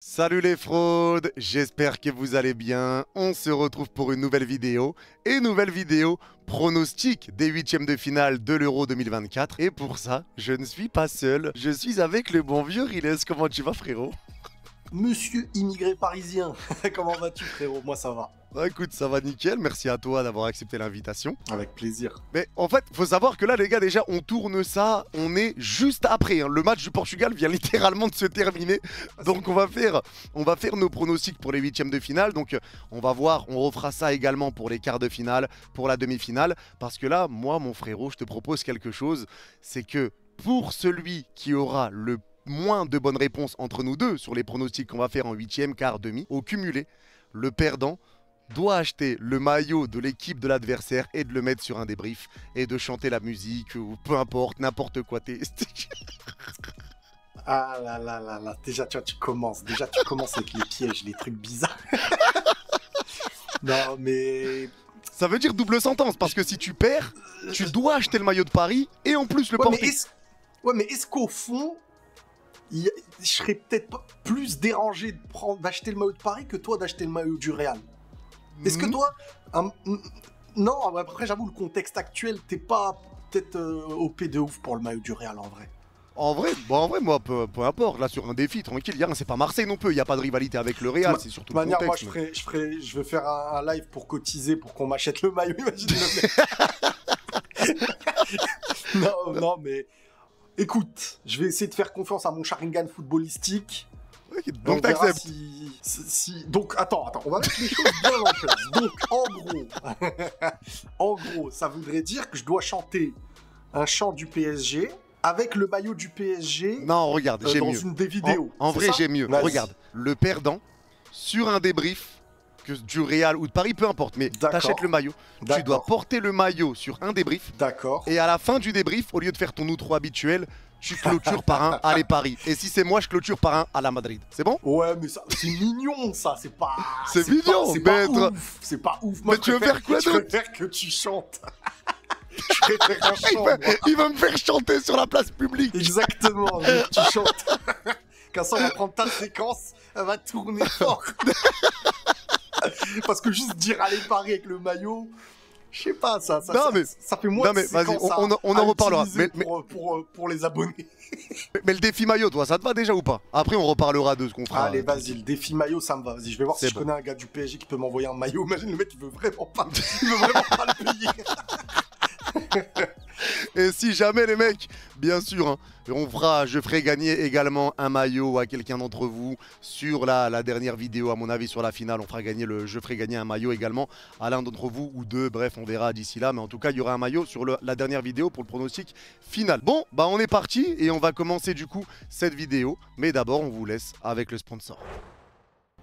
Salut les fraudes, j'espère que vous allez bien. On se retrouve pour une nouvelle vidéo. Et nouvelle vidéo pronostic des huitièmes de finale de l'Euro 2024. Et pour ça, je ne suis pas seul. Je suis avec le bon vieux Riles. Comment tu vas, frérot? Monsieur immigré parisien, comment vas-tu, frérot? Moi ça va. Bah écoute, ça va nickel, merci à toi d'avoir accepté l'invitation. Avec plaisir. Mais en fait, faut savoir que là les gars, déjà on tourne ça, on est juste après, hein. Le match du Portugal vient littéralement de se terminer. Donc on va faire nos pronostics pour les huitièmes de finale. Donc on va voir, on refera ça également pour les quarts de finale, pour la demi-finale. Parce que là, moi mon frérot, je te propose quelque chose. C'est que pour celui qui aura le moins de bonnes réponses entre nous deux sur les pronostics qu'on va faire en huitième, quart, demi, au cumulé, le perdant doit acheter le maillot de l'équipe de l'adversaire et de le mettre sur un débrief et de chanter la musique ou peu importe, n'importe quoi. Ah là là là là, déjà tu commences avec les pièges, les trucs bizarres. Non mais... Ça veut dire double sentence parce que si tu perds, tu dois acheter le maillot de Paris et en plus le porter. Mais est-ce qu'au fond... je serais peut-être plus dérangé d'acheter le maillot de Paris que toi d'acheter le maillot du Real. Est-ce que toi... non, après j'avoue, le contexte actuel, t'es pas peut-être OP de ouf pour le maillot du Real en vrai. En vrai, moi, peu importe. Là, sur un défi, tranquille, c'est pas Marseille non plus. Il n'y a pas de rivalité avec le Real, c'est surtout le contexte. Moi, je vais faire un live pour cotiser pour qu'on m'achète le maillot. Imagine le mec. Non, mais... Écoute, je vais essayer de faire confiance à mon Sharingan footballistique. Okay, donc t'acceptes. Donc attends, on va mettre les choses bien en place. Donc en gros, ça voudrait dire que je dois chanter un chant du PSG avec le maillot du PSG. Non, regarde, j'ai mieux. Dans une des vidéos. En vrai, j'ai mieux. Regarde, le perdant sur un débrief du Real ou de Paris, peu importe, mais t'achètes le maillot. Tu dois porter le maillot sur un débrief. D'accord. Et à la fin du débrief, au lieu de faire ton outro habituel, tu clôtures par un Allez Paris. Et si c'est moi, je clôture par un à la Madrid. C'est bon? Ouais, mais ça, c'est mignon, ça. C'est pas. C'est mignon, maître. C'est pas ouf. Moi, mais tu veux faire quoi d'autre? Je préfère que tu chantes. Je préfère un chant. Il va me faire chanter sur la place publique. Exactement, tu chantes. Quand ça, on va prendre ta séquence, elle va tourner fort. Parce que juste dire aller Paris avec le maillot, je sais pas, ça fait moins de séquences on en reparlera. Pour les abonnés. Mais le défi maillot, toi, ça te va déjà ou pas? Après, on reparlera de ce qu'on fera. Allez, vas-y, le défi maillot, ça me va. Vas-y, je vais voir si je connais un gars du PSG qui peut m'envoyer un maillot. Imagine, le mec, il veut vraiment pas le payer. Et si jamais les mecs, bien sûr, hein, je ferai gagner également un maillot à quelqu'un d'entre vous sur la dernière vidéo, à mon avis sur la finale, je ferai gagner un maillot également à l'un d'entre vous ou deux, bref on verra d'ici là, mais en tout cas il y aura un maillot sur la dernière vidéo pour le pronostic final. Bon, bah on est parti et on va commencer du coup cette vidéo, mais d'abord on vous laisse avec le sponsor.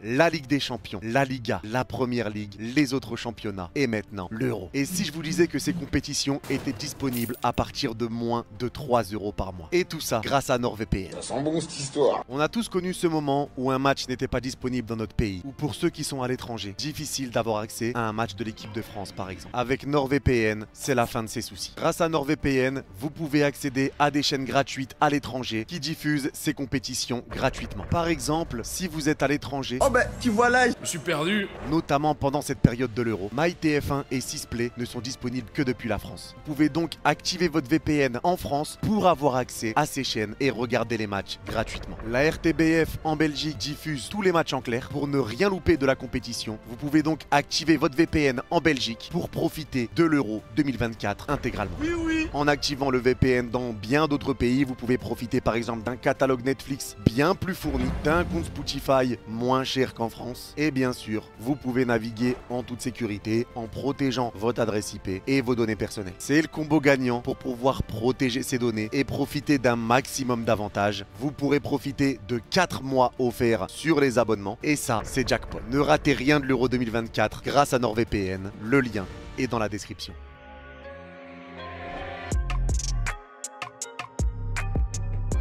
La Ligue des Champions, la Liga, la Première Ligue, les autres championnats et maintenant l'Euro. Et si je vous disais que ces compétitions étaient disponibles à partir de moins de 3 € par mois. Et tout ça grâce à NordVPN. Ça sent bon cette histoire. On a tous connu ce moment où un match n'était pas disponible dans notre pays. Ou pour ceux qui sont à l'étranger, difficile d'avoir accès à un match de l'équipe de France par exemple. Avec NordVPN, c'est la fin de ces soucis. Grâce à NordVPN, vous pouvez accéder à des chaînes gratuites à l'étranger qui diffusent ces compétitions gratuitement. Par exemple, si vous êtes à l'étranger... Oh bah tu vois là, je me suis perdu. Notamment pendant cette période de l'Euro, MyTF1 et Sisplay ne sont disponibles que depuis la France. Vous pouvez donc activer votre VPN en France pour avoir accès à ces chaînes et regarder les matchs gratuitement. La RTBF en Belgique diffuse tous les matchs en clair pour ne rien louper de la compétition. Vous pouvez donc activer votre VPN en Belgique pour profiter de l'Euro 2024 intégralement. Oui. En activant le VPN dans bien d'autres pays, vous pouvez profiter par exemple d'un catalogue Netflix bien plus fourni, d'un compte Spotify moins cher qu'en France. Et bien sûr, vous pouvez naviguer en toute sécurité en protégeant votre adresse IP et vos données personnelles. C'est le combo gagnant pour pouvoir protéger ces données et profiter d'un maximum d'avantages. Vous pourrez profiter de 4 mois offerts sur les abonnements et ça, c'est jackpot. Ne ratez rien de l'Euro 2024 grâce à NordVPN. Le lien est dans la description.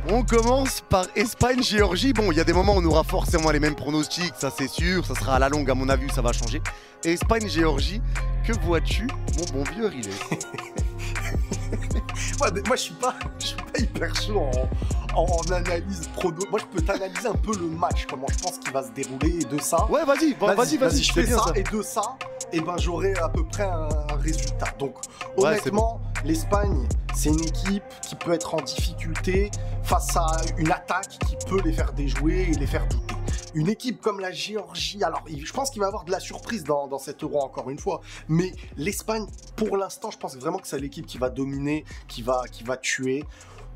On commence par Espagne-Géorgie. Bon, il y a des moments où on aura forcément les mêmes pronostics, ça c'est sûr, ça sera à la longue à mon avis, ça va changer. Espagne-Géorgie, que vois-tu, mon bon vieux Riley? Moi je suis pas hyper chaud en analyse prono. Moi, je peux t'analyser un peu le match, comment je pense qu'il va se dérouler, et de ça. Ouais, vas-y, je fais ça, et de ça, et ben j'aurai à peu près un résultat. Donc, Ouais, honnêtement, l'Espagne, c'est une équipe qui peut être en difficulté face à une attaque qui peut les faire déjouer et les faire douter. Une équipe comme la Géorgie, alors je pense qu'il va y avoir de la surprise dans cet Euro encore une fois, mais l'Espagne, pour l'instant, je pense vraiment que c'est l'équipe qui va dominer, qui va tuer.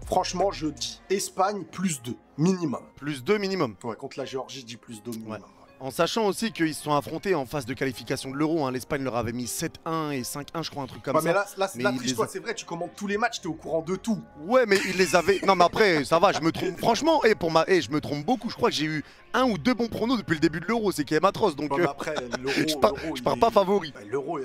Franchement, je dis Espagne plus 2, minimum. Plus 2 minimum. Ouais, contre la Géorgie, je dis plus 2 minimum. Ouais. En sachant aussi qu'ils se sont affrontés en phase de qualification de l'Euro. Hein. L'Espagne leur avait mis 7-1 et 5-1, je crois, un truc comme ça. Mais là triche-toi, c'est vrai, tu commandes tous les matchs, t'es au courant de tout. Ouais, mais ils les avaient. Non, mais après, ça va, je me trompe. Franchement, je me trompe beaucoup. Je crois que j'ai eu 1 ou 2 bons pronos depuis le début de l'Euro. C'est quand même atroce. Donc, après, l'Euro. je pars pas favori. L'Euro,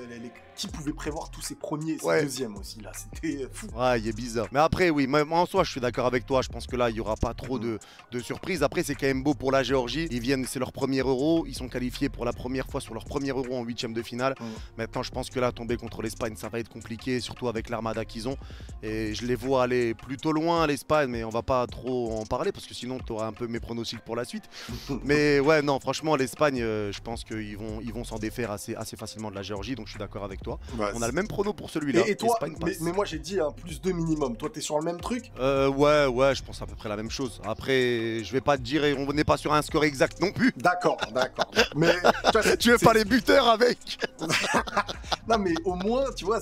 qui pouvait prévoir tous ses premiers et ses deuxièmes aussi, là. C'était fou. Ouais, il est bizarre. Mais après, oui, moi en soi, je suis d'accord avec toi. Je pense que là, il y aura pas trop de surprises. Après, c'est quand même beau pour la Géorgie. Ils viennent, c'est leur premier Euro. Ils sont qualifiés pour la première fois sur leur premier Euro en 8e de finale. Maintenant, je pense que là, tomber contre l'Espagne, ça va être compliqué, surtout avec l'armada qu'ils ont. Et je les vois aller plutôt loin, l'Espagne, mais on va pas trop en parler parce que sinon, tu auras un peu mes pronostics pour la suite. Mais ouais, non, franchement, l'Espagne, je pense qu'ils vont s'en défaire assez facilement de la Géorgie. Donc, je suis d'accord avec toi. Bah, on a le même prono pour celui-là. Et toi, mais moi, j'ai dit un plus 2 minimum. Toi, t'es sur le même truc? Ouais, je pense à peu près la même chose. Après, je vais pas te dire, on n'est pas sur un score exact non plus. D'accord. Mais tu veux pas les buteurs avec? Non, mais au moins, tu vois,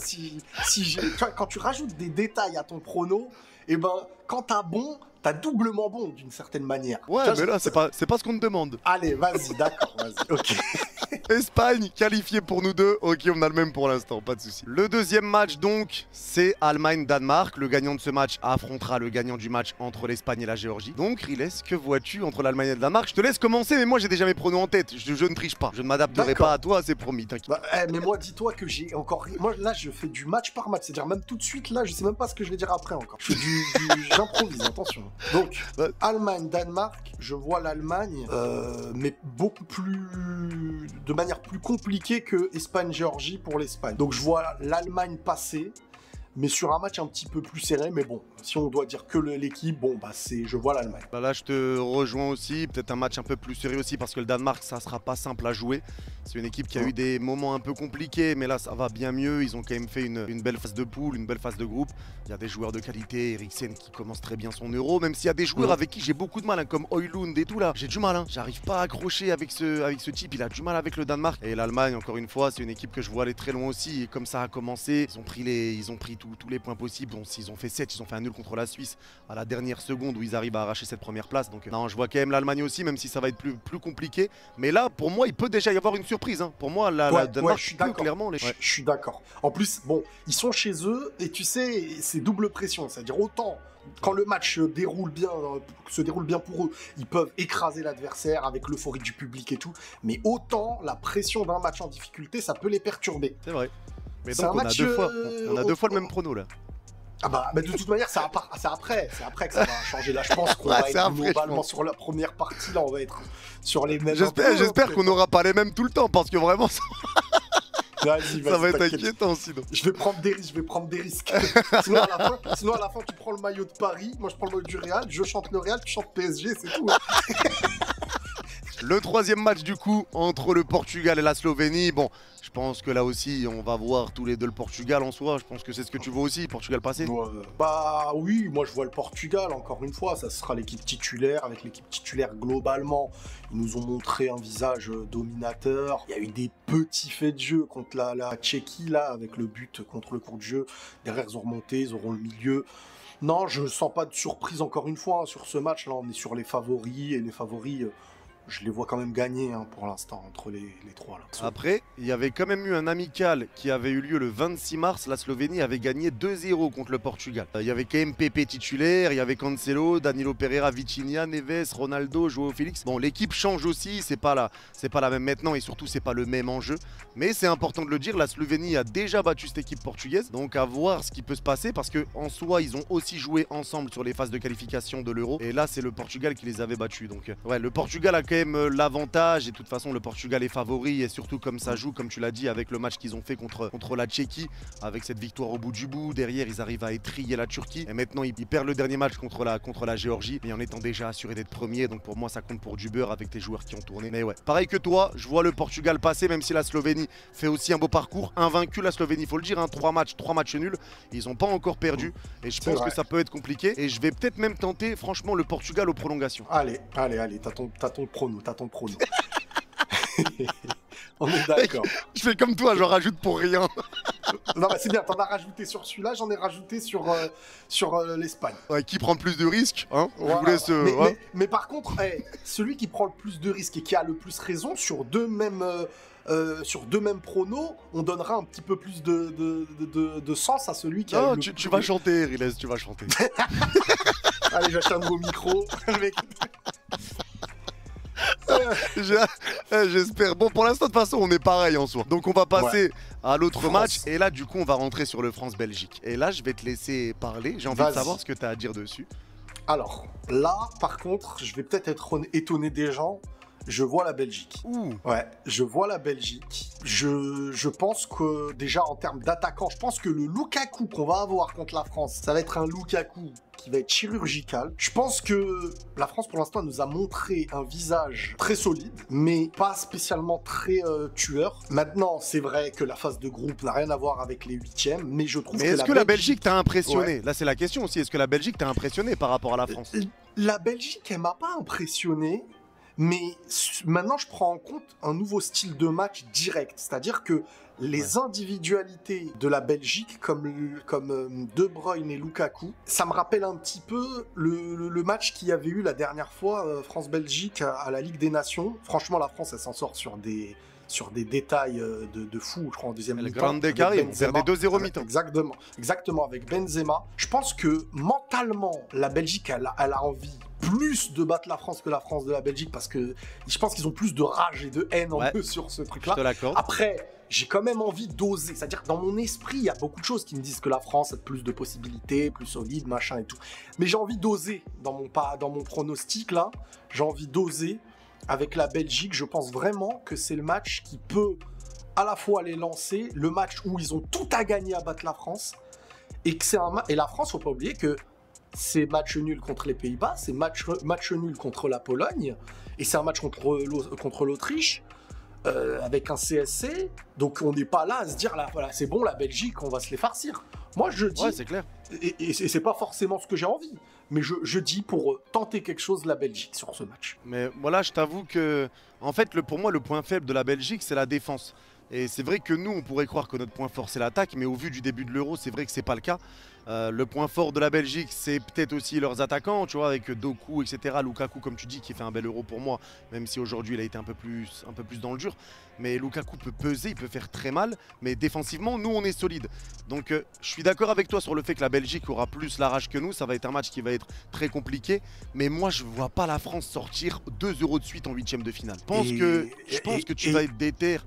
quand tu rajoutes des détails à ton prono, et ben, quand t'as bon, t'as doublement bon d'une certaine manière. Ouais, mais là, c'est pas ce qu'on te demande. Allez, vas-y, d'accord, vas-y, ok. Espagne qualifiée pour nous deux. Ok, on a le même pour l'instant, pas de souci. Le deuxième match donc, c'est Allemagne-Danemark. Le gagnant de ce match affrontera le gagnant du match entre l'Espagne et la Géorgie. Donc, Riles, que vois-tu entre l'Allemagne et le Danemark? Je te laisse commencer, mais moi j'ai déjà mes pronos en tête. Je ne triche pas. Je ne m'adapterai pas à toi, c'est promis, t'inquiète. Bah, mais moi, dis-toi que j'ai encore. Moi, là, je fais du match par match. C'est-à-dire, même tout de suite, là, je sais même pas ce que je vais dire après encore. Je fais j'improvise, attention. Donc, Allemagne-Danemark, je vois l'Allemagne, mais beaucoup plus. De manière plus compliquée que Espagne-Géorgie pour l'Espagne. Donc, je vois l'Allemagne passer, mais sur un match un petit peu plus serré. Mais bon, si on doit dire que l'équipe, bon, bah, je vois l'Allemagne. Bah là, je te rejoins aussi. Peut-être un match un peu plus sérieux aussi parce que le Danemark, ça sera pas simple à jouer. C'est une équipe qui a eu des moments un peu compliqués, mais là, ça va bien mieux. Ils ont quand même fait une belle phase de poule, une belle phase de groupe. Il y a des joueurs de qualité. Eriksen qui commence très bien son Euro, même s'il y a des joueurs avec qui j'ai beaucoup de mal, hein, comme Højlund et tout là. J'ai du mal, hein. J'arrive pas à accrocher avec ce type. Il a du mal avec le Danemark. Et l'Allemagne, encore une fois, c'est une équipe que je vois aller très loin aussi. Et comme ça a commencé, ils ont pris tous les points possibles. Donc, ils ont fait 7, ils ont fait un nul contre la Suisse à la dernière seconde où ils arrivent à arracher cette première place. Donc, non, je vois quand même l'Allemagne aussi, même si ça va être plus compliqué. Mais là, pour moi, il peut déjà y avoir une surprise, hein. Pour moi, la Danemark, je suis d'accord. Clairement. Je suis d'accord. En plus, bon, ils sont chez eux et tu sais, c'est double pression. C'est-à-dire autant quand le match se déroule bien pour eux, ils peuvent écraser l'adversaire avec l'euphorie du public et tout. Mais autant la pression d'un match en difficulté, ça peut les perturber. C'est vrai. Mais donc, on a deux fois le même prono là. Ah bah, de toute manière, c'est après que ça va changer. Là, je pense qu'on va être globalement sur la première partie. Là, on va être sur les mêmes. J'espère qu'on n'aura pas les mêmes tout le temps parce que vraiment, ça va être inquiétant sinon. Je vais prendre des risques. Sinon, à la fin, tu prends le maillot de Paris, moi je prends le maillot du Real, je chante le Real, tu chantes PSG, c'est tout. Le troisième match du coup entre le Portugal et la Slovénie. Bon, je pense que là aussi on va voir tous les deux le Portugal en soi. Je pense que c'est ce que tu vois aussi, Portugal passé. Bah oui, moi je vois le Portugal encore une fois. Ça sera l'équipe titulaire. Avec l'équipe titulaire globalement, ils nous ont montré un visage dominateur. Il y a eu des petits faits de jeu contre la Tchéquie là, avec le but contre le cours de jeu. Derrière ils ont remonté, ils auront le milieu. Non, je sens pas de surprise encore une fois hein, sur ce match là. On est sur les favoris et les favoris. Je les vois quand même gagner hein, pour l'instant entre les trois. Là. Après, il y avait quand même eu un amical qui avait eu lieu le 26 mars. La Slovénie avait gagné 2-0 contre le Portugal. Il y avait quand même Pepe titulaire, il y avait Cancelo, Danilo Pereira, Vitinha, Neves, Ronaldo, Joao Félix. Bon, l'équipe change aussi, c'est pas la même maintenant et surtout c'est pas le même enjeu. Mais c'est important de le dire, la Slovénie a déjà battu cette équipe portugaise. Donc à voir ce qui peut se passer parce qu'en soi, ils ont aussi joué ensemble sur les phases de qualification de l'Euro. Et là, c'est le Portugal qui les avait battus. Donc ouais, le Portugal a quand quand même l'avantage, et de toute façon le Portugal est favori, et surtout comme ça joue, comme tu l'as dit, avec le match qu'ils ont fait contre la Tchéquie, avec cette victoire au bout du bout, derrière ils arrivent à étriller la Turquie, et maintenant ils perdent le dernier match contre la Géorgie, mais en étant déjà assuré d'être premier, donc pour moi ça compte pour du beurre avec tes joueurs qui ont tourné. Mais ouais, pareil que toi, je vois le Portugal passer, même si la Slovénie fait aussi un beau parcours, invaincu la Slovénie, faut le dire, hein, 3 matchs nuls, ils n'ont pas encore perdu, et je pense que ça peut être compliqué, et je vais peut-être même tenter franchement le Portugal aux prolongations. Allez, t'as ton prono. On est d'accord. Je fais comme toi, j'en rajoute pour rien. Non, bah c'est bien, t'en as rajouté sur celui-là, j'en ai rajouté sur l'Espagne. Ouais, qui prend le plus de risques, hein? Voilà. Je vous laisse, mais par contre, celui qui prend le plus de risques et qui a le plus raison, sur deux mêmes pronos, on donnera un petit peu plus de sens à celui qui a non, le tu vas chanter, Riles, tu vas chanter. Allez, j'achète un nouveau micro. J'espère. Bon, pour l'instant, de toute façon, on est pareil en soi. Donc, on va passer à l'autre match. Et là, du coup, on va rentrer sur le France-Belgique. Et là, je vais te laisser parler. J'ai envie de savoir ce que tu as à dire dessus. Alors, là, par contre, je vais peut-être être étonné des gens. Je vois la Belgique. Ouh. Ouais, je vois la Belgique. Je pense que, déjà, en termes d'attaquant, je pense que le Lukaku qu'on va avoir contre la France, ça va être un Lukaku qui va être chirurgical. Je pense que la France, pour l'instant, nous a montré un visage très solide, mais pas spécialement très tueur. Maintenant, c'est vrai que la phase de groupe n'a rien à voir avec les huitièmes, mais je trouve est-ce que la Belgique t'a impressionné? Là, c'est la question aussi. Est-ce que la Belgique t'a impressionné par rapport à la France? La Belgique, elle m'a pas impressionné. Mais maintenant, je prends en compte un nouveau style de match direct. C'est-à-dire que les individualités de la Belgique, comme De Bruyne et Lukaku, ça me rappelle un petit peu le match qu'il y avait eu la dernière fois, France-Belgique, à la Ligue des Nations. Franchement, la France, elle s'en sort sur des détails de fou, je crois, en deuxième mi-temps. Le Grande Carré, on perdait 2-0 mi-temps. Exactement, avec Benzema. Je pense que mentalement, la Belgique, elle a envie plus de battre la France que la France de la Belgique, parce que je pense qu'ils ont plus de rage et de haine en eux sur ce truc-là. Je te l'accorde. Après, j'ai quand même envie d'oser. C'est-à-dire que dans mon esprit, il y a beaucoup de choses qui me disent que la France a plus de possibilités, plus solide, machin et tout. Mais j'ai envie d'oser dans mon pronostic, là. J'ai envie d'oser avec la Belgique. Je pense vraiment que c'est le match qui peut à la fois les lancer, le match où ils ont tout à gagner à battre la France, et que et la France, faut pas oublier que c'est match nul contre les Pays-Bas, c'est match nul contre la Pologne, et c'est un match contre l'Autriche, avec un CSC. Donc on n'est pas là à se dire, là, voilà, c'est bon, la Belgique, on va se les farcir. Moi, je dis... Ouais, c'est clair. Et c'est pas forcément ce que j'ai envie, mais je dis pour tenter quelque chose, la Belgique, sur ce match. Mais voilà, je t'avoue que, en fait, pour moi, le point faible de la Belgique, c'est la défense. Et c'est vrai que nous, on pourrait croire que notre point fort, c'est l'attaque, mais au vu du début de l'Euro, c'est vrai que c'est pas le cas. Le point fort de la Belgique, c'est peut-être aussi leurs attaquants, tu vois, avec Doku, etc. Lukaku, comme tu dis, qui fait un bel Euro pour moi, même si aujourd'hui, il a été un peu plus dans le dur. Mais Lukaku peut peser, il peut faire très mal, mais défensivement, nous, on est solide. Donc, je suis d'accord avec toi sur le fait que la Belgique aura plus la rage que nous. Ça va être un match qui va être très compliqué. Mais moi, je vois pas la France sortir 2-0 de suite en huitième de finale. Je pense que tu vas être déter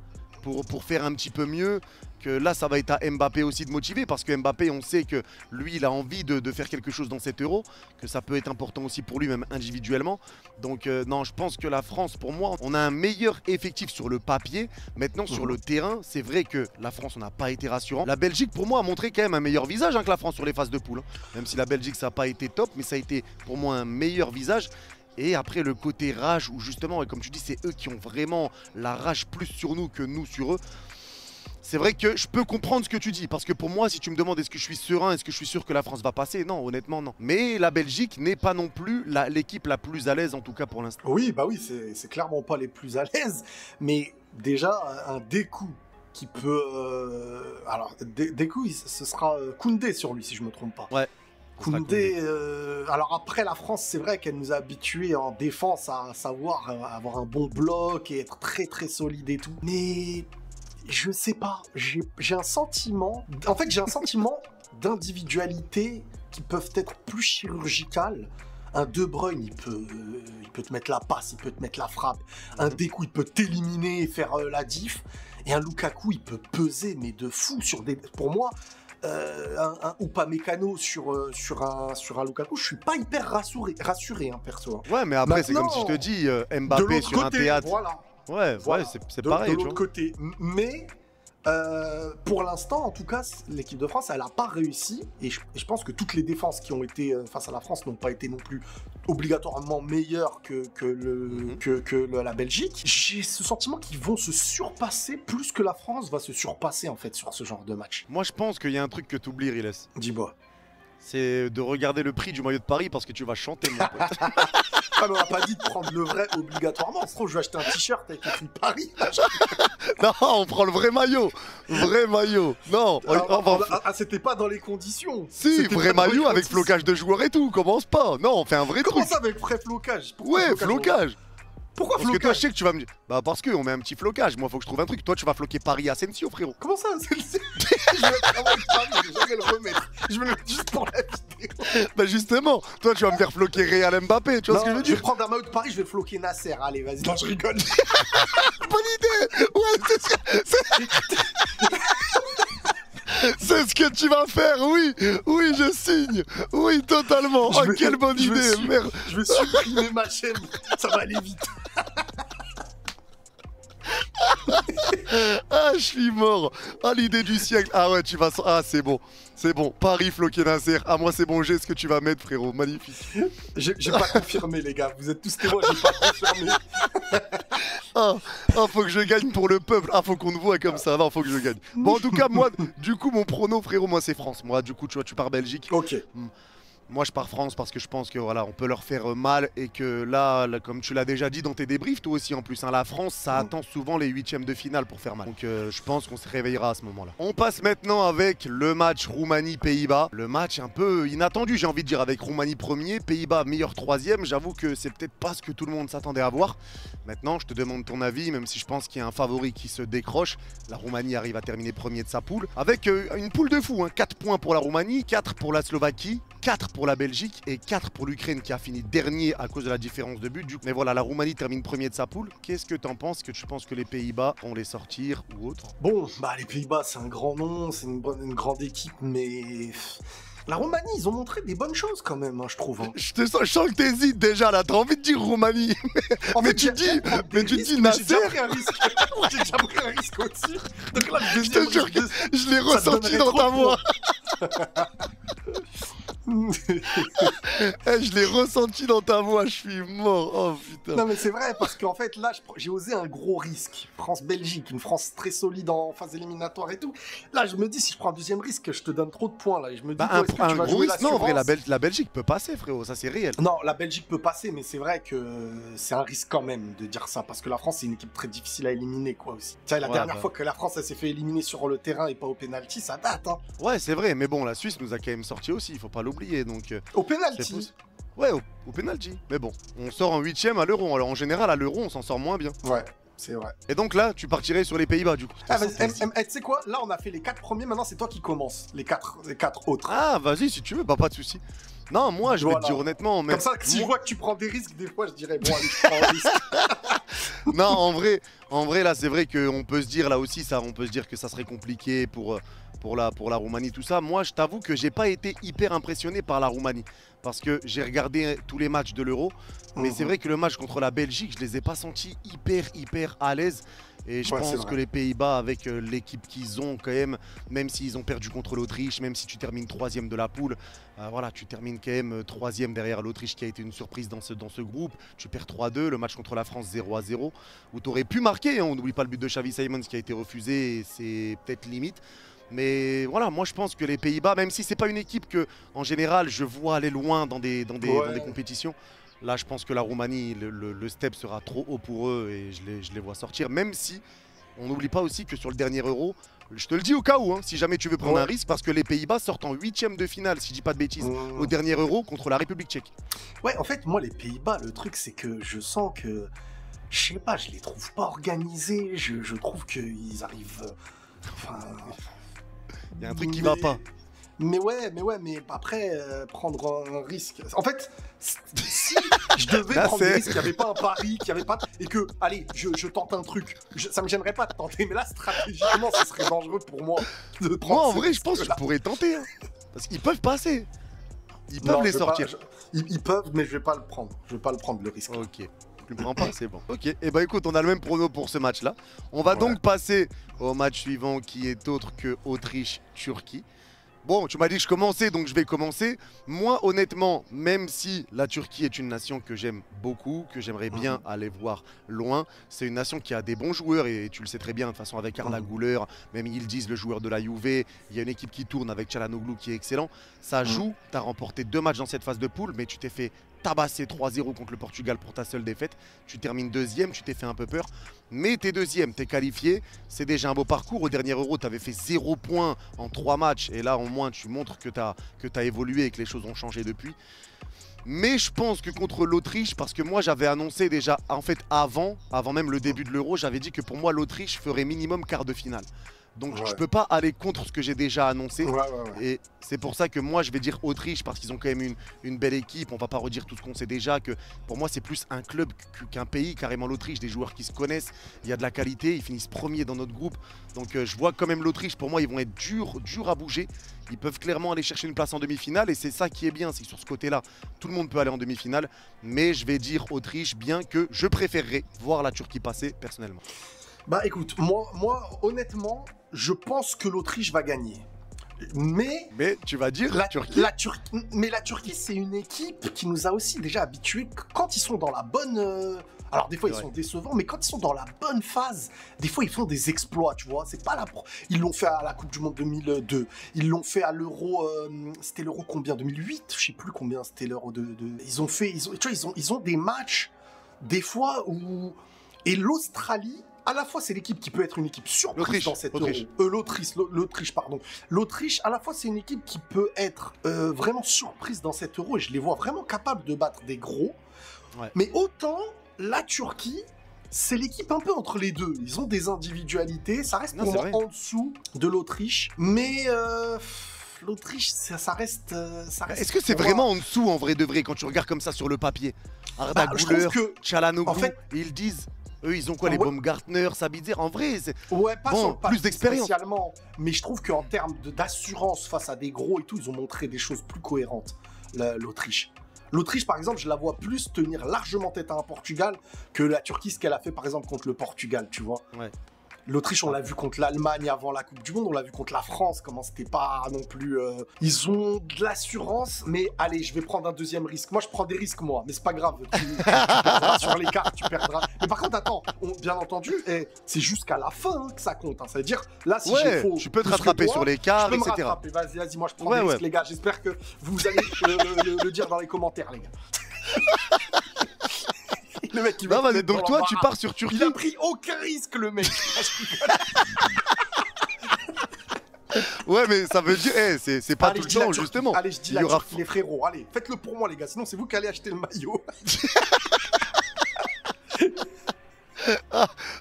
pour faire un petit peu mieux. Que là, ça va être à Mbappé aussi de motiver, parce que Mbappé, on sait que lui, il a envie de faire quelque chose dans cet Euro, que ça peut être important aussi pour lui, même individuellement. Donc non, je pense que la France, pour moi, on a un meilleur effectif sur le papier. Maintenant, sur le terrain, c'est vrai que la France, on n'a pas été rassurant. La Belgique, pour moi, a montré quand même un meilleur visage que la France sur les phases de poule. Même si la Belgique, ça n'a pas été top, mais ça a été pour moi un meilleur visage. Et après, le côté rage, où justement, et comme tu dis, c'est eux qui ont vraiment la rage plus sur nous que nous sur eux. C'est vrai que je peux comprendre ce que tu dis, parce que pour moi, si tu me demandes est-ce que je suis serein, est-ce que je suis sûr que la France va passer, non, honnêtement, non. Mais la Belgique n'est pas non plus l'équipe la plus à l'aise, en tout cas pour l'instant. Oui, bah oui, c'est clairement pas les plus à l'aise, mais déjà, un Dekou qui peut... alors, Dekou, ce sera Koundé sur lui, si je me trompe pas. Ouais. Koundé, alors après la France, c'est vrai qu'elle nous a habitués en défense à savoir avoir un bon bloc et être très très solide et tout, mais... Je sais pas, j'ai un sentiment... En fait, j'ai un sentiment d'individualité qui peuvent être plus chirurgicales. Un De Bruyne, il peut te mettre la passe, il peut te mettre la frappe. Un Dekou, il peut t'éliminer et faire la diff. Et un Lukaku, il peut peser, mais de fou sur des... Pour moi, un Upamecano sur un Lukaku, je suis pas hyper rassuré hein, perso. Ouais, mais après, c'est comme si je te Maintenant, dis de Mbappé l'autre sur un côté, théâtre. voilà. Ouais, Voilà. ouais, c'est De pareil, tu l'autre vois. côté. Mais pour l'instant, en tout cas, l'équipe de France, elle n'a pas réussi. Et je pense que toutes les défenses qui ont été face à la France n'ont pas été non plus obligatoirement meilleures que la Belgique. J'ai ce sentiment qu'ils vont se surpasser plus que la France va se surpasser en fait sur ce genre de match. Moi, je pense qu'il y a un truc que tu oublies, Riles. Dis-moi. C'est de regarder le prix du maillot de Paris parce que tu vas chanter, mon pote. Ah, mais on n'a pas dit de prendre le vrai obligatoirement. Ça se trouve, je vais acheter un t-shirt avec écrit Paris. Non, on prend le vrai maillot. Vrai maillot. Non, C'était pas dans les conditions. Si, C'était vrai pas dans les maillot avec conditions. flocage de joueurs et tout. Commence pas. Non, on fait un vrai Comment truc. ça avec vrai flocage? Pourquoi Ouais, flocage. Pourquoi Parce que toi, flocage? je sais que tu vas me dire. Bah, parce qu'on met un petit flocage. Moi, faut que je trouve un truc. Toi, tu vas floquer Paris Asensio, frérot. Comment ça? Je vais travailler Paris, je vais jamais le remettre. Je vais le mettre juste pour la vidéo. Bah, justement, toi, tu vas me faire floquer Real Mbappé. Tu vois ce que je veux Je vais dire? prendre un maillot de Paris, je vais le floquer Nasser. Allez, vas-y. Non, je rigole. Bonne idée. Ouais, c'est ce que tu vas faire, oui. Oui, je signe. Oui, totalement. Oh, quelle bonne idée. Merde. Je vais supprimer ma chaîne. Ça va aller vite. Ah, je suis mort. Ah, l'idée du siècle. Ah ouais, tu vas... Ah, c'est bon. C'est bon. Paris, floqué Nasser. Ah, moi, c'est bon. J'ai ce que tu vas mettre, frérot. Magnifique. J'ai pas confirmé, les gars. Vous êtes tous témoins, j'ai pas confirmé. Ah, faut que je gagne pour le peuple. Ah, faut qu'on te voit comme ça. Non, faut que je gagne. Bon, en tout cas, moi, du coup, mon prono, frérot, moi, c'est France. Moi, du coup, tu vois, tu pars Belgique. Ok. Moi, je pars France parce que je pense que voilà, on peut leur faire mal et que là, comme tu l'as déjà dit dans tes débriefs, toi aussi en plus, hein, la France, ça attend souvent les huitièmes de finale pour faire mal. Donc, je pense qu'on se réveillera à ce moment-là. On passe maintenant avec le match Roumanie-Pays-Bas. Le match un peu inattendu, j'ai envie de dire, avec Roumanie premier, Pays-Bas meilleur troisième. J'avoue que c'est peut-être pas ce que tout le monde s'attendait à voir. Maintenant, je te demande ton avis, même si je pense qu'il y a un favori qui se décroche. La Roumanie arrive à terminer premier de sa poule avec une poule de fou. Hein. 4 points pour la Roumanie, 4 pour la Slovaquie, 4 pour la Belgique et 4 pour l'Ukraine qui a fini dernier à cause de la différence de but. Mais voilà, la Roumanie termine premier de sa poule. Qu'est-ce que t'en penses? Que tu penses que les Pays-Bas vont les sortir ou autre? Bon, bah les Pays-Bas, c'est un grand nom, c'est une grande équipe, mais... La Roumanie, ils ont montré des bonnes choses quand même, hein, je trouve. Hein. Je sens que t'hésites déjà là, t'as envie de dire Roumanie. Mais tu dis Nasser. J'ai déjà pris un risque. J'ai déjà pris un risque aussi. Donc là, le Je te jure que je l'ai ressenti dans ta voix. Je l'ai ressenti dans ta voix, je suis mort. Oh putain. Non mais c'est vrai parce qu'en fait là j'ai osé un gros risque. France-Belgique, une France très solide en phase éliminatoire et tout. Là je me dis si je prends un deuxième risque, je te donne trop de points là. Et je me dis un gros risque. Non en vrai la Belgique peut passer frérot, ça c'est réel. Non la Belgique peut passer mais c'est vrai que c'est un risque quand même de dire ça parce que la France c'est une équipe très difficile à éliminer quoi aussi. Tu sais la dernière fois que la France elle s'est fait éliminer sur le terrain et pas au penalty ça date hein. Ouais c'est vrai mais bon la Suisse nous a quand même sorti aussi, il faut pas l'oublier donc... Au penalty. Ouais, au penalty. Mais bon, on sort en 8ème à l'euro. Alors en général, à l'euro, on s'en sort moins bien. Ouais, c'est vrai. Et donc là, tu partirais sur les Pays-Bas du coup. Ah, tu sais quoi? Là, on a fait les 4 premiers. Maintenant, c'est toi qui commences. Les 4 autres. Ah, vas-y, si tu veux, bah pas de souci. Non, moi, je vais te dire honnêtement. Mais comme ça, si je vois que tu prends des risques, des fois, je dirais, bon, allez, je prends un risque. Non, en vrai, là, c'est vrai qu'on peut se dire, là aussi, on peut se dire que ça serait compliqué pour la Roumanie, tout ça. Moi, je t'avoue que j'ai pas été hyper impressionné par la Roumanie. Parce que j'ai regardé tous les matchs de l'Euro. Mais c'est vrai que le match contre la Belgique, je les ai pas sentis hyper à l'aise. Et je pense que les Pays-Bas, avec l'équipe qu'ils ont quand même s'ils ont perdu contre l'Autriche, même si tu termines 3e de la poule, voilà, tu termines quand même 3e derrière l'Autriche qui a été une surprise dans ce groupe. Tu perds 3-2, le match contre la France 0-0, où tu aurais pu marquer. Hein, on n'oublie pas le but de Xavi Simons qui a été refusé, et c'est peut-être limite. Mais voilà, moi je pense que les Pays-Bas, même si c'est pas une équipe que, en général, je vois aller loin dans des compétitions, là je pense que la Roumanie, le step sera trop haut pour eux et je les vois sortir. Même si, on n'oublie pas aussi que sur le dernier Euro, je te le dis au cas où, hein, si jamais tu veux prendre un risque, parce que les Pays-Bas sortent en 8ème de finale, si je dis pas de bêtises, au dernier Euro contre la République tchèque. Ouais, en fait, moi les Pays-Bas, le truc c'est que je sens que, je sais pas, je les trouve pas organisés, je trouve qu'ils arrivent... Enfin... Il y a un truc qui va pas. Mais après, prendre un risque. En fait, si je devais prendre des risques, qu'il n'y avait pas un pari, qu'il n'y avait pas. Et que, allez, je tente un truc, ça me gênerait pas de tenter, mais là, stratégiquement, ce serait dangereux pour moi de prendre. Moi, en vrai, je pense que je pourrais tenter. Hein, parce qu'ils peuvent passer. Ils peuvent les sortir. Ils peuvent, mais je vais pas le prendre. Je vais pas le prendre, le risque. Ok. Tu le prends pas, c'est bon. Ok, et bah écoute, on a le même prono pour ce match-là. On va donc passer au match suivant qui est autre que Autriche-Turquie. Bon, tu m'as dit que je commençais, donc je vais commencer. Moi, honnêtement, même si la Turquie est une nation que j'aime beaucoup, que j'aimerais bien aller voir loin, c'est une nation qui a des bons joueurs, et tu le sais très bien, de toute façon, avec Arda Güler, même Yildiz, le joueur de la Juve, il y a une équipe qui tourne avec Çalhanoğlu qui est excellent. Ça joue, tu as remporté 2 matchs dans cette phase de poule, mais tu t'es fait tabasser 3-0 contre le Portugal pour ta seule défaite. Tu termines deuxième, tu t'es fait un peu peur. Mais t'es deuxième, t'es qualifié. C'est déjà un beau parcours. Au dernier Euro, t'avais fait 0 points en 3 matchs. Et là, au moins, tu montres que t'as évolué et que les choses ont changé depuis. Mais je pense que contre l'Autriche, parce que moi, j'avais annoncé déjà, en fait, avant même le début de l'Euro, j'avais dit que pour moi, l'Autriche ferait minimum quart de finale. Donc je peux pas aller contre ce que j'ai déjà annoncé. Et c'est pour ça que moi je vais dire Autriche, parce qu'ils ont quand même une belle équipe. On va pas redire tout ce qu'on sait déjà, que pour moi c'est plus un club qu'un pays, carrément l'Autriche, des joueurs qui se connaissent. Il y a de la qualité, ils finissent premiers dans notre groupe. Donc je vois quand même l'Autriche, pour moi ils vont être durs à bouger. Ils peuvent clairement aller chercher une place en demi-finale, et c'est ça qui est bien, c'est que sur ce côté-là, tout le monde peut aller en demi-finale. Mais je vais dire Autriche, bien que je préférerais voir la Turquie passer personnellement. Bah écoute, moi honnêtement, je pense que l'Autriche va gagner. Mais tu vas dire la Turquie. Mais la Turquie, c'est une équipe qui nous a aussi déjà habitués quand ils sont dans la bonne. Alors des fois ils sont décevants, mais quand ils sont dans la bonne phase, des fois ils font des exploits, tu vois. C'est pas la. Ils l'ont fait à la Coupe du Monde 2002. Ils l'ont fait à l'Euro. C'était l'Euro combien 2008. Je sais plus combien c'était l'Euro de. Ils ont des matchs des fois où et l'Australie. À la fois, c'est l'équipe qui peut être une équipe surprise dans cette Euro. L'Autriche, pardon. L'Autriche, à la fois, c'est une équipe qui peut être vraiment surprise dans cette Euro. Et je les vois vraiment capables de battre des gros. Ouais. Mais autant, la Turquie, c'est l'équipe un peu entre les deux. Ils ont des individualités. Ça reste pour moi en dessous de l'Autriche. Mais l'Autriche, ça reste. Est-ce que c'est vraiment en dessous, en vrai de vrai, quand tu regardes comme ça sur le papier? Arda Güler, Çalhanoğlu, en fait, ils disent. Eux, ils ont quoi, les Baumgartner, Sabitzer? En vrai, c'est plus d'expérience. Mais je trouve qu'en termes d'assurance face à des gros et tout, ils ont montré des choses plus cohérentes, l'Autriche. L'Autriche, par exemple, je la vois plus tenir largement tête à un Portugal que la Turquie, ce qu'elle a fait, par exemple, contre le Portugal, tu vois. Ouais. L'Autriche, on l'a vu contre l'Allemagne avant la Coupe du Monde, on l'a vu contre la France, comment c'était pas non plus... Ils ont de l'assurance, mais allez, je vais prendre un deuxième risque. Moi, je prends des risques, moi, mais c'est pas grave. Tu perdras sur les cartes, tu perdras. Mais par contre, attends, bien entendu, c'est jusqu'à la fin que ça compte. Hein. Ça veut dire, là, si j'ai faux... Tu peux te rattraper sur les cartes, etc. Je peux me rattraper, vas-y, moi, je prends des risques, les gars. J'espère que vous allez le dire dans les commentaires, les gars. Le mec qui donc toi, tu pars sur Turquie. Il a pris aucun risque, le mec. Ouais, mais ça veut dire, c'est pas tout le temps, justement. Allez, je dis la Turquie, les frérots. Allez, faites-le pour moi, les gars. Sinon, c'est vous qui allez acheter le maillot.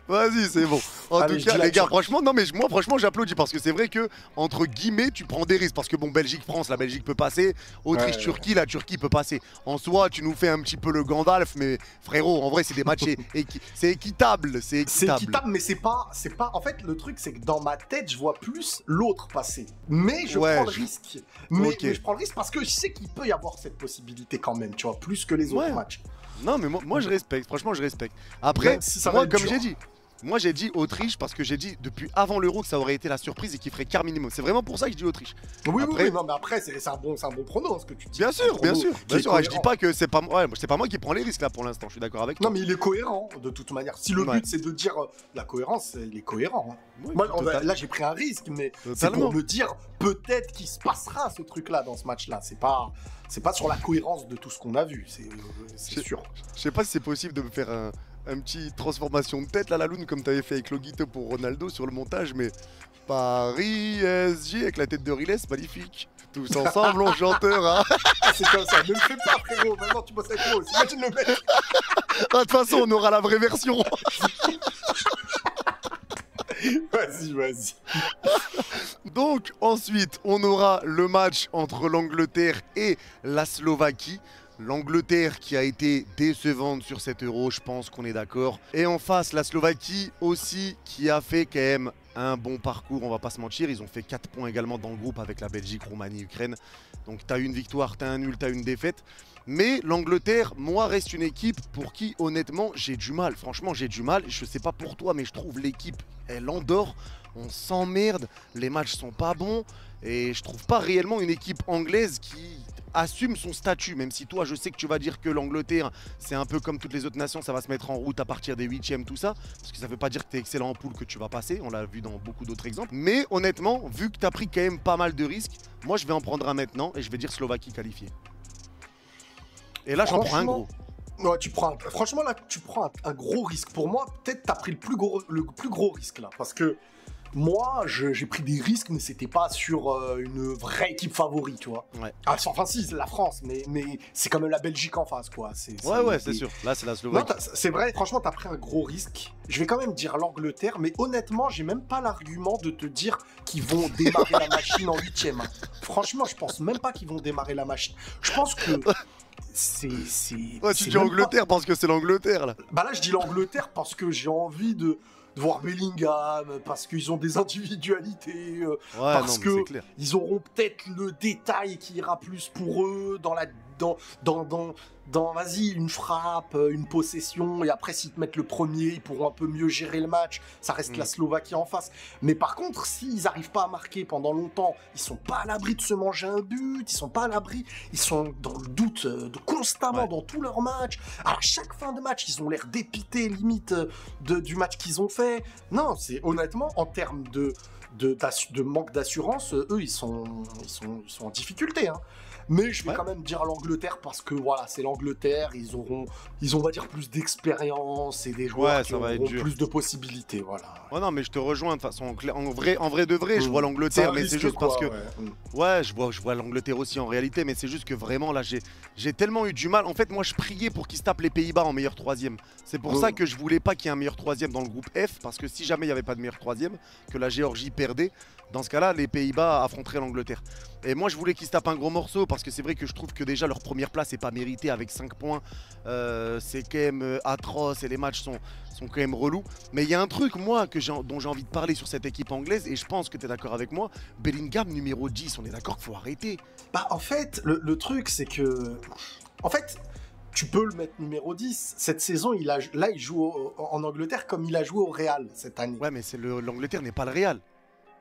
Vas-y, c'est bon. En tout cas, les gars, franchement, non, mais moi, franchement, j'applaudis parce que c'est vrai que, entre guillemets, tu prends des risques. Parce que, bon, Belgique-France, la Belgique peut passer. Autriche-Turquie, la Turquie peut passer. En soi, tu nous fais un petit peu le Gandalf, mais frérot, en vrai, c'est des matchs, c'est équitable. C'est équitable, mais c'est pas. En fait, le truc, c'est que dans ma tête, je vois plus l'autre passer. Mais je prends le risque. Mais je prends le risque parce que je sais qu'il peut y avoir cette possibilité quand même, tu vois, plus que les autres matchs. Non, mais moi je respecte, franchement je respecte. Après, moi comme j'ai dit, moi j'ai dit Autriche parce que j'ai dit depuis avant l'Euro que ça aurait été la surprise et qu'il ferait quart minimum. C'est vraiment pour ça que je dis Autriche. Oui, non, mais après c'est un bon prono, hein, ce que tu dis. Bien sûr. Je dis pas que c'est pas moi qui prends les risques là pour l'instant, je suis d'accord avec toi. Non, mais il est cohérent de toute manière. Si le but c'est de dire la cohérence, il est cohérent. Hein. Oui, moi, là j'ai pris un risque, mais c'est pour me dire peut-être qu'il se passera ce truc-là dans ce match-là. C'est pas sur la cohérence de tout ce qu'on a vu, c'est sûr. Je sais pas si c'est possible de me faire un petit transformation de tête là, la Lune, comme t'avais fait avec Loguito pour Ronaldo sur le montage, mais Paris SG avec la tête de Riles, magnifique. Tous ensemble, on chanteur, hein. C'est comme ça, ne le fais pas, frérot. Maintenant, tu bosses avec moi aussi. Imagine le mec. De toute façon, on aura la vraie version. Vas-y. Donc ensuite, on aura le match entre l'Angleterre et la Slovaquie. L'Angleterre qui a été décevante sur cet Euro, je pense qu'on est d'accord. Et en face, la Slovaquie aussi qui a fait quand même un bon parcours, on va pas se mentir. Ils ont fait 4 points également dans le groupe avec la Belgique, Roumanie, Ukraine. Donc t'as une victoire, t'as un nul, t'as une défaite. Mais l'Angleterre, moi, reste une équipe pour qui, honnêtement, j'ai du mal. Franchement, j'ai du mal. Je sais pas pour toi, mais je trouve l'équipe, elle endort. On s'emmerde, les matchs sont pas bons. Et je trouve pas réellement une équipe anglaise qui assume son statut. Même si toi, je sais que tu vas dire que l'Angleterre, c'est un peu comme toutes les autres nations, ça va se mettre en route à partir des 8e, tout ça. Parce que ça veut pas dire que tu es excellent en poule que tu vas passer. On l'a vu dans beaucoup d'autres exemples. Mais honnêtement, vu que tu as pris quand même pas mal de risques, moi, je vais en prendre un maintenant et je vais dire Slovaquie qualifiée. Et là, j'en prends un gros. Ouais, franchement, là, tu prends un gros risque. Pour moi, peut-être tu as pris le plus gros risque là. Parce que moi, j'ai pris des risques, mais c'était pas sur une vraie équipe favori, tu vois. Ouais. Ah, enfin, si, la France, mais c'est quand même la Belgique en face, quoi. C'est sûr. Là, c'est la Slovaquie. C'est vrai, franchement, t'as pris un gros risque. Je vais quand même dire l'Angleterre, mais honnêtement, j'ai même pas l'argument de te dire qu'ils vont démarrer la machine en 8e. Hein. Franchement, je pense même pas qu'ils vont démarrer la machine. Je pense que... Ouais, tu dis Angleterre parce que c'est l'Angleterre, là. Bah là, je dis l'Angleterre parce que j'ai envie de voir Bellingham, parce qu'ils ont des individualités, parce qu'ils auront peut-être le détail qui ira plus pour eux dans vas-y, une frappe, une possession, et après s'ils te mettent le premier, ils pourront un peu mieux gérer le match, ça reste la Slovaquie en face. Mais par contre, s'ils n'arrivent pas à marquer pendant longtemps, ils sont pas à l'abri de se manger un but, ils sont pas à l'abri, ils sont dans le doute constamment dans tous leurs matchs. À chaque fin de match, ils ont l'air dépités limite du match qu'ils ont fait. Non, c'est honnêtement, en termes de manque d'assurance, eux, ils sont en difficulté, hein. Mais je vais quand même dire l'Angleterre parce que voilà, c'est l'Angleterre, ils ont on va dire plus d'expérience et des joueurs qui auront plus de possibilités, voilà. Ouais, non, mais je te rejoins de façon en vrai de vrai, je vois l'Angleterre, mais c'est juste parce que je vois l'Angleterre aussi en réalité, mais c'est juste que vraiment là j'ai tellement eu du mal. En fait, moi je priais pour qu'ils se tapent les Pays-Bas en meilleur 3e. C'est pour ça que je voulais pas qu'il y ait un meilleur 3e dans le groupe F, parce que si jamais il n'y avait pas de meilleur 3e, que la Géorgie perdait, dans ce cas-là, les Pays-Bas affronteraient l'Angleterre. Et moi, je voulais qu'ils se tapent un gros morceau parce que c'est vrai que je trouve que déjà leur première place n'est pas méritée avec 5 points. C'est quand même atroce et les matchs sont quand même relous. Mais il y a un truc, moi, dont j'ai envie de parler sur cette équipe anglaise, et je pense que tu es d'accord avec moi. Bellingham, numéro 10, on est d'accord qu'il faut arrêter. Bah, en fait, le truc, c'est que... En fait... Tu peux le mettre numéro 10. Cette saison, il joue en Angleterre comme il a joué au Real cette année. Ouais, mais l'Angleterre n'est pas le Real.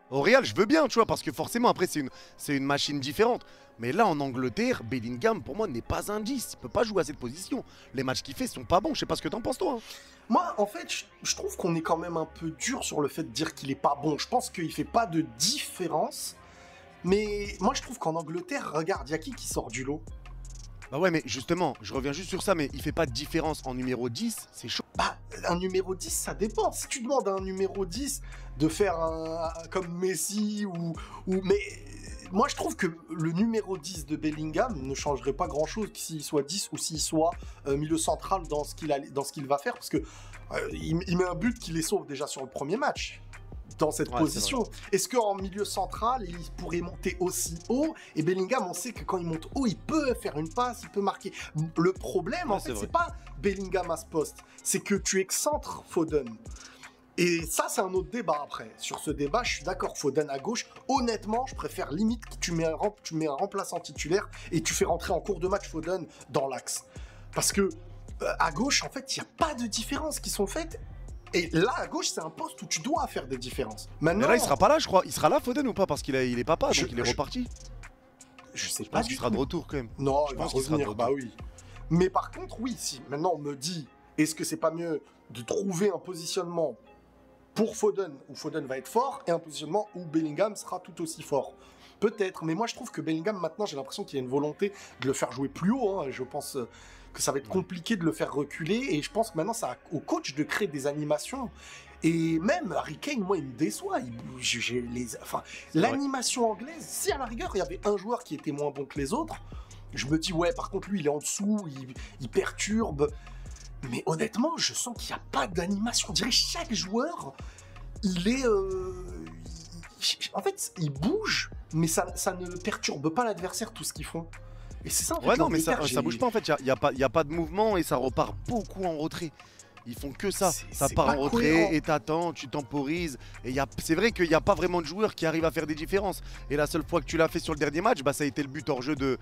Au Real, je veux bien, tu vois, parce que forcément, après, c'est une machine différente. Mais là, en Angleterre, Bellingham, pour moi, n'est pas un 10. Il peut pas jouer à cette position. Les matchs qu'il fait sont pas bons. Je sais pas ce que t'en penses, toi. Hein. Moi, en fait, je trouve qu'on est quand même un peu dur sur le fait de dire qu'il est pas bon. Je pense qu'il fait pas de différence. Mais moi, je trouve qu'en Angleterre, regarde, il y a qui sort du lot ? Bah ouais, mais justement, je reviens juste sur ça, mais il fait pas de différence en numéro 10, c'est chaud. Bah, un numéro 10, ça dépend. Si tu demandes à un numéro 10 de faire comme Messi mais moi, je trouve que le numéro 10 de Bellingham ne changerait pas grand-chose s'il soit 10 ou s'il soit milieu central dans ce qu'il va faire, parce que il met un but qui les sauve déjà sur le premier match. Dans cette position. Est-ce qu'en milieu central, il pourrait monter aussi haut? Et Bellingham, on sait que quand il monte haut, il peut faire une passe, il peut marquer. Le problème, en fait, c'est pas Bellingham à ce poste, c'est que tu excentres Foden. Et ça, c'est un autre débat après. Sur ce débat, je suis d'accord, Foden à gauche. Honnêtement, je préfère limite que tu mets un remplaçant titulaire et tu fais rentrer en cours de match Foden dans l'axe. Parce que à gauche, en fait, il n'y a pas de différences qui sont faites. Et là, à gauche, c'est un poste où tu dois faire des différences. Maintenant, mais là, il sera pas là, je crois. Il sera là, Foden, ou pas? Parce qu'il est papa, donc il est reparti. Je sais pas. Je pense qu'il sera de retour, quand même. Non, je pense qu'il sera de retour. Bah oui. Mais par contre, oui, si maintenant on me dit, est-ce que c'est pas mieux de trouver un positionnement pour Foden, où Foden va être fort, et un positionnement où Bellingham sera tout aussi fort? Peut-être, mais moi je trouve que Bellingham, maintenant, j'ai l'impression qu'il y a une volonté de le faire jouer plus haut. Hein. Je pense que ça va être compliqué de le faire reculer, et je pense que maintenant, c'est au coach de créer des animations. Et même Harry Kane, moi, il me déçoit. L'animation anglaise, si à la rigueur, il y avait un joueur qui était moins bon que les autres, je me dis, ouais, par contre, lui, il est en dessous, il perturbe. Mais honnêtement, je sens qu'il n'y a pas d'animation. On dirait que chaque joueur, il est... En fait, ils bougent, mais ça ne perturbe pas l'adversaire tout ce qu'ils font. Et c'est ça en fait. Ouais, non, mais ça bouge pas en fait. Il y a pas de mouvement et ça repart beaucoup en retrait. Ils font que ça. Ça part en retrait et t'attends, tu temporises. Et c'est vrai qu'il n'y a pas vraiment de joueurs qui arrivent à faire des différences. Et la seule fois que tu l'as fait sur le dernier match, bah, ça a été le but hors jeu de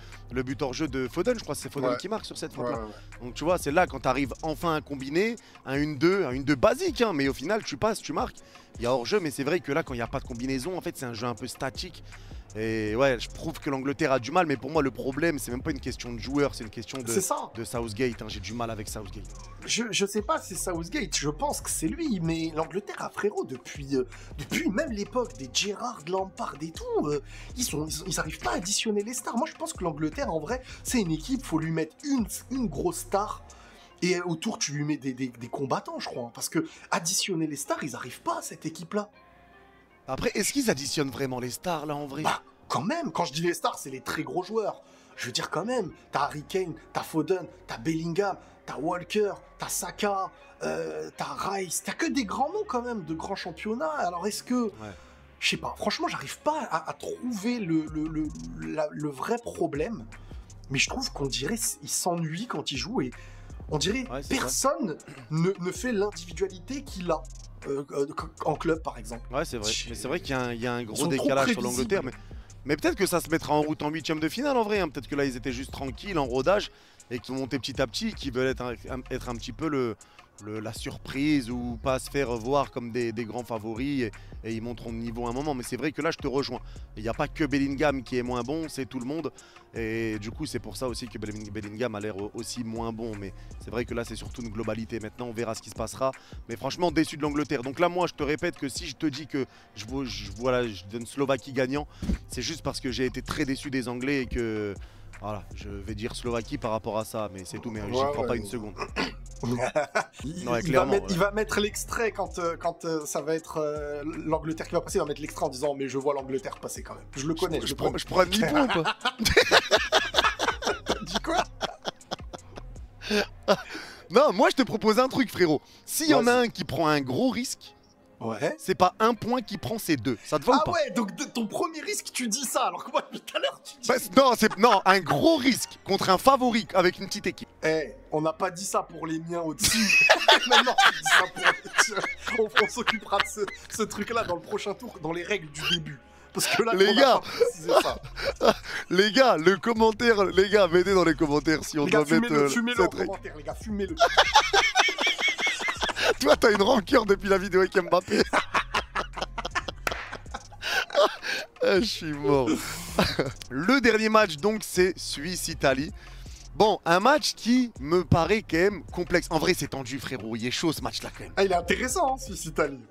Foden. Je crois que c'est Foden qui marque sur cette faute-là. Donc tu vois, c'est là quand tu arrives enfin à combiner un 1-2 basique. Hein, mais au final, tu passes, tu marques. Il y a hors jeu, mais c'est vrai que là, quand il n'y a pas de combinaison, en fait, c'est un jeu un peu statique. Et ouais, je prouve que l'Angleterre a du mal, mais pour moi, le problème, c'est même pas une question de joueur, c'est une question de Southgate. Hein. J'ai du mal avec Southgate. Je sais pas si c'est Southgate, je pense que c'est lui, mais l'Angleterre, frérot, depuis même l'époque des Gerrard, Lampard et tout, ils arrivent pas à additionner les stars. Moi, je pense que l'Angleterre, en vrai, c'est une équipe, faut lui mettre une grosse star. Et autour, tu lui mets des combattants, je crois. Parce que additionner les stars, ils arrivent pas à cette équipe-là. Après, est-ce qu'ils additionnent vraiment les stars, là, en vrai? Bah, quand même, quand je dis les stars, c'est les très gros joueurs. Je veux dire, quand même, t'as Harry Kane, t'as Foden, t'as Bellingham, t'as Walker, t'as Saka, t'as Rice, t'as que des grands noms, quand même, de grands championnats. Alors, est-ce que... Ouais. Je sais pas, franchement, j'arrive pas à trouver le vrai problème. Mais je trouve qu'on dirait qu'ils s'ennuient quand ils jouent et on dirait personne ne fait l'individualité qu'il a. En club par exemple. Ouais, c'est vrai. Mais c'est vrai qu'il y a un gros décalage sur l'Angleterre. Mais peut-être que ça se mettra en route en 8ème de finale en vrai. Hein. Peut-être que là ils étaient juste tranquilles en rodage et qu'ils vont monter petit à petit, qui veulent être un petit peu la surprise ou pas se faire voir comme des grands favoris et ils monteront de niveau à un moment. Mais c'est vrai que là je te rejoins. Il n'y a pas que Bellingham qui est moins bon, c'est tout le monde. Et du coup c'est pour ça aussi que Bellingham a l'air aussi moins bon. Mais c'est vrai que là c'est surtout une globalité. Maintenant on verra ce qui se passera. Mais franchement déçu de l'Angleterre. Donc là moi je te répète que si je te dis que je donne Slovaquie gagnant, c'est juste parce que j'ai été très déçu des Anglais et que... Voilà, je vais dire Slovaquie par rapport à ça, mais c'est tout, mais j'y crois pas une seconde. Il va mettre l'extrait quand ça va être l'Angleterre qui va passer, il va mettre l'extrait en disant mais je vois l'Angleterre passer quand même. Je le connais. Je prends un demi-point ou pas? T'as dit quoi? Non, moi je te propose un truc frérot. S'il y en a un qui prend un gros risque, ouais. C'est pas un point qui prend, c'est deux. Ça te va ou pas? Ah ouais, donc ton premier risque, tu dis ça, alors que moi, tout à l'heure, tu dis... Non, un gros risque contre un favori avec une petite équipe. Eh, on n'a pas dit ça pour les miens au-dessus. Maintenant, tu dis ça pour... On s'occupera de ce truc-là dans le prochain tour, dans les règles du début. Parce que là, les gars, ça. les gars, le commentaire, les gars, mettez dans les commentaires si on doit mettre... Fumez-le en commentaire, les gars, fumez-le. Toi, t'as une rancœur depuis la vidéo avec Mbappé. Je suis mort. Le dernier match, donc, c'est Suisse-Italie. Bon, un match qui me paraît quand même complexe. En vrai, c'est tendu, frérot. Il est chaud, ce match-là, quand même. Ah, il est intéressant, hein, Suisse-Italie.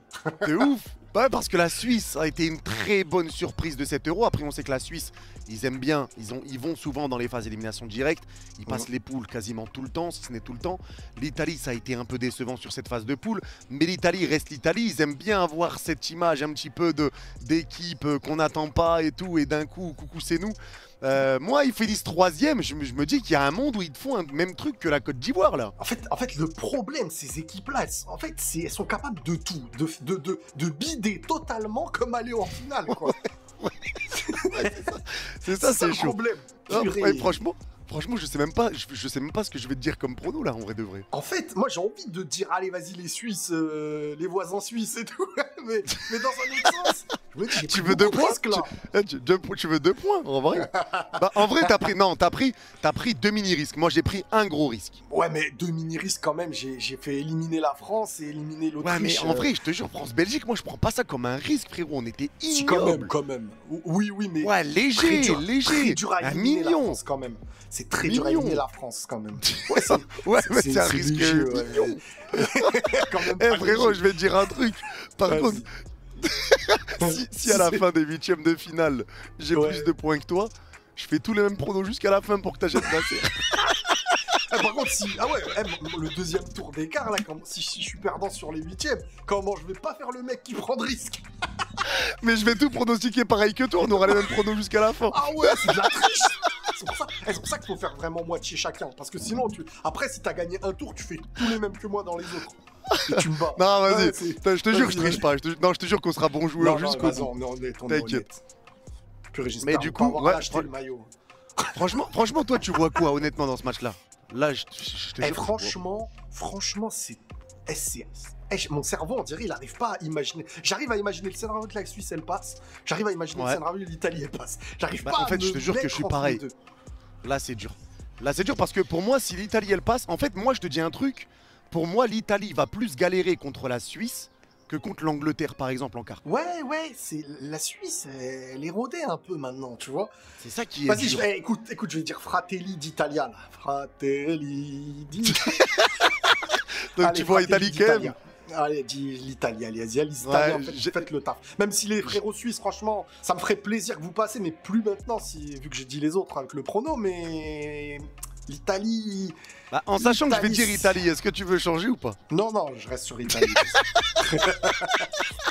C'est ouf. Ouais, parce que la Suisse a été une très bonne surprise de cet Euro. Après, on sait que la Suisse, ils aiment bien. Ils vont souvent dans les phases d'élimination directe. Ils passent les poules quasiment tout le temps, si ce n'est tout le temps. L'Italie, ça a été un peu décevant sur cette phase de poule. Mais l'Italie reste l'Italie. Ils aiment bien avoir cette image un petit peu d'équipe qu'on n'attend pas et tout. Et d'un coup, coucou, c'est nous. Moi, ils finissent 3e. Je me dis qu'il y a un monde où ils font un même truc que la Côte d'Ivoire, là. En fait, le problème, ces équipes-là, elles sont capables de tout. De bider totalement comme aller en finale, quoi. C'est ça, c'est chaud. Le problème. Ouais, franchement, je sais même pas ce que je vais te dire comme prono là en vrai de vrai. En fait, moi j'ai envie de dire allez vas-y les Suisses, les voisins suisses et tout, mais dans un autre sens. Je me dis, tu veux 2 points là. Tu veux 2 points en vrai? Bah, en vrai t'as pris 2 mini-risques. Moi j'ai pris un gros risque. Ouais mais 2 mini-risques quand même. J'ai fait éliminer la France et éliminer l'Autriche. Ouais mais en vrai je te jure France-Belgique, moi je prends pas ça comme un risque frérot. On était ignoble. Quand même. Oui mais. Ouais léger. Très dur à un éliminer million. La France quand même. C'est très dur à éliminer la France quand même. Ouais, mais c'est un risque mignon. Frérot, je vais te dire un truc. Par contre, si à la fin des 8e de finale, j'ai plus de points que toi, je fais tous les mêmes pronos jusqu'à la fin pour que t'achètes Nasser. Par contre, le deuxième tour d'écart, là, si je suis perdant sur les 8e, comment je vais pas faire le mec qui prend de risque? Mais je vais tout pronostiquer pareil que toi, on aura les mêmes pronos jusqu'à la fin. Ah ouais, c'est de la triche. C'est pour ça qu'il faut faire vraiment moitié chacun. Parce que sinon, après, si t'as gagné un tour, tu fais tous les mêmes que moi dans les autres. Et tu me bats. Non, vas-y. Ouais, Je te jure, je triche pas. Non, je te jure qu'on sera bon joueur jusqu'au vas-y, bout. on est honnête, T'inquiète. Purée, Mais du coup, ouais, acheter le maillot. Franchement, toi, tu vois quoi, honnêtement, dans ce match-là? Là, je te jure. Franchement, c'est. Mon cerveau, on dirait, il n'arrive pas à imaginer. J'arrive à imaginer le scénario de la Suisse, elle passe. J'arrive à imaginer le scénario de l'Italie, elle passe. J'arrive pas à. En fait, je te jure que je suis pareil. Là, c'est dur. Là, c'est dur parce que pour moi, si l'Italie, elle passe, en fait, moi, je te dis un truc. Pour moi, l'Italie va plus galérer contre la Suisse que contre l'Angleterre, par exemple, en quart. Ouais, c'est la Suisse, elle est rodée un peu maintenant, tu vois. C'est ça qui est. Vas-y, écoute, je vais dire Fratelli d'Italia, là. Fratelli d'Italia. Donc, allez, tu vois Italie quand même. Allez, dis l'Italie, allez, l'Italie, en fait, faites le taf. Même si les frérots suisses, franchement, ça me ferait plaisir que vous passiez, mais plus maintenant, vu que j'ai dit les autres avec le prono, mais l'Italie... Bah, en sachant que je vais dire Italie, est-ce que tu veux changer ou pas? Non, je reste sur Italie.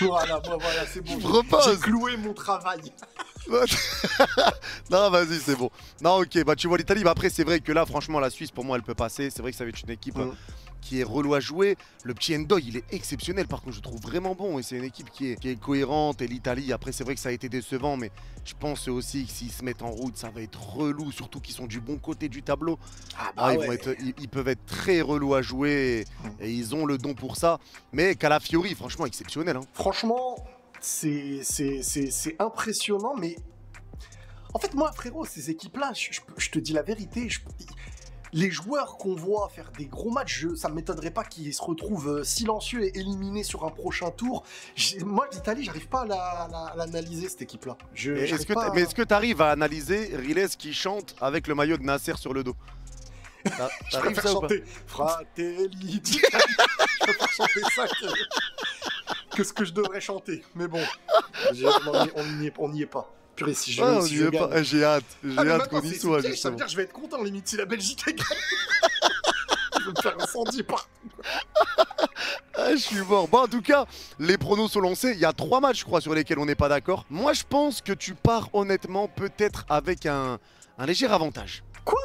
voilà, c'est bon. J'ai cloué mon travail. Non, vas-y, c'est bon. Non, ok, bah tu vois l'Italie. Bah, après, c'est vrai que là, franchement, la Suisse, pour moi, elle peut passer. C'est vrai que ça va être une équipe qui est relou à jouer. Le petit Endoy, il est exceptionnel. Par contre, je le trouve vraiment bon. Et c'est une équipe qui est cohérente. Et l'Italie, après, c'est vrai que ça a été décevant. Mais je pense aussi que s'ils se mettent en route, ça va être relou. Surtout qu'ils sont du bon côté du tableau. Ils peuvent être très relous à jouer. Et ils ont le don pour ça. Mais Calafiori, franchement, exceptionnel. Hein. Franchement, c'est impressionnant. Mais en fait, moi, frérot, ces équipes-là, je te dis la vérité, les joueurs qu'on voit faire des gros matchs, ça ne m'étonnerait pas qu'ils se retrouvent silencieux et éliminés sur un prochain tour. Moi, l'Italie, j'arrive pas à l'analyser, cette équipe-là. Mais est-ce que tu arrives à analyser Riles qui chante avec le maillot de Nasser sur le dos? Je préfère chanter Fratelli d'Italie. Je préfère chanter ça que ce que je devrais chanter. Mais bon, on n'y est pas. Purée, si je gagne. J'ai hâte qu'on y soit. Ça veut dire que je vais être content, limite, si la Belgique gagne. Je vais me faire incendier partout. Je suis mort. Bon, en tout cas, les pronos sont lancés. Il y a 3 matchs, je crois, sur lesquels on n'est pas d'accord. Moi, je pense que tu pars honnêtement peut-être avec un léger avantage. Quoi?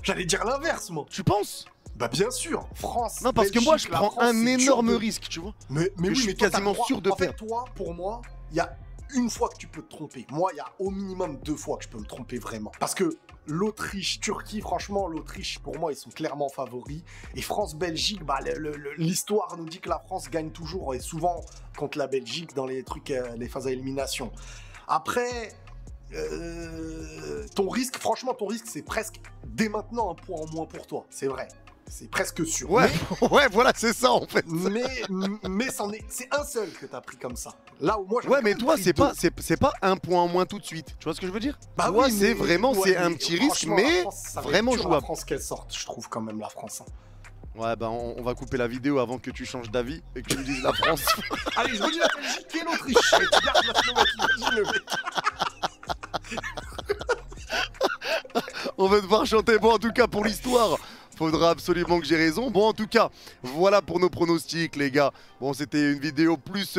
J'allais dire l'inverse, moi. Tu penses? Bah bien sûr, France. Non, parce Belgique, que moi, je prends un énorme risque, tu vois. Mais oui, je suis quasiment sûr de perdre. En fait, toi, pour moi, il y a une fois que tu peux te tromper. Moi, il y a au minimum 2 fois que je peux me tromper vraiment. Parce que l'Autriche-Turquie, franchement, l'Autriche, pour moi, ils sont clairement favoris. Et France-Belgique, bah, l'histoire nous dit que la France gagne toujours et souvent contre la Belgique dans les trucs, les phases à élimination. Après, ton risque, c'est presque dès maintenant un point en moins pour toi. C'est vrai. C'est presque sûr. Ouais, voilà, c'est ça en fait. Mais c'est un seul que t'as pris comme ça. Là où moi, mais toi, c'est pas un point en moins tout de suite. Tu vois ce que je veux dire? Bah toi, oui, c'est vraiment, c'est un petit risque, mais vraiment jouable. La France qu'elle sorte, je trouve quand même la France. Ouais, bah on va couper la vidéo avant que tu changes d'avis et que tu me dises la France. Allez, je vous dis la Belgique et l'Autriche. Tu gardes la Slovaquie, On va devoir chanter. Bon, en tout cas, pour l'histoire, faudra absolument que j'ai raison. Bon, en tout cas, voilà pour nos pronostics, les gars. Bon, c'était une vidéo plus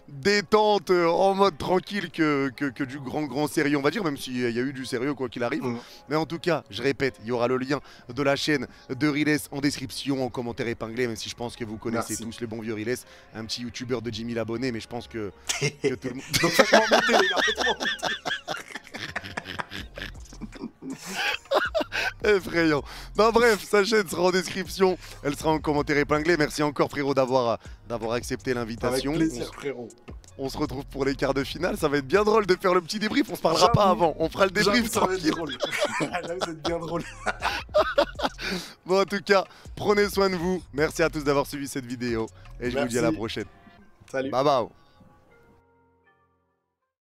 détente, en mode tranquille que du grand sérieux, on va dire, même s'il y a eu du sérieux, quoi qu'il arrive. Mais en tout cas, je répète, il y aura le lien de la chaîne de Riles en description, en commentaire épinglé, même si je pense que vous connaissez tous le bon vieux Riles, un petit youtubeur de 10 000 abonnés, mais je pense que tout le monde... Donc faites-moi monter, les gars, faites-moi monter. Effrayant. Non, bref, sa chaîne sera en description. Elle sera en commentaire épinglé. Merci encore, frérot, d'avoir accepté l'invitation. Avec plaisir, frérot. On se retrouve pour les quarts de finale. Ça va être bien drôle de faire le petit débrief. On se parlera pas avant. On fera le débrief tranquille. Ça va être drôle. Là, vous êtes bien drôle. Bon, en tout cas, prenez soin de vous. Merci à tous d'avoir suivi cette vidéo. Et je vous dis à la prochaine. Salut. Bye bye.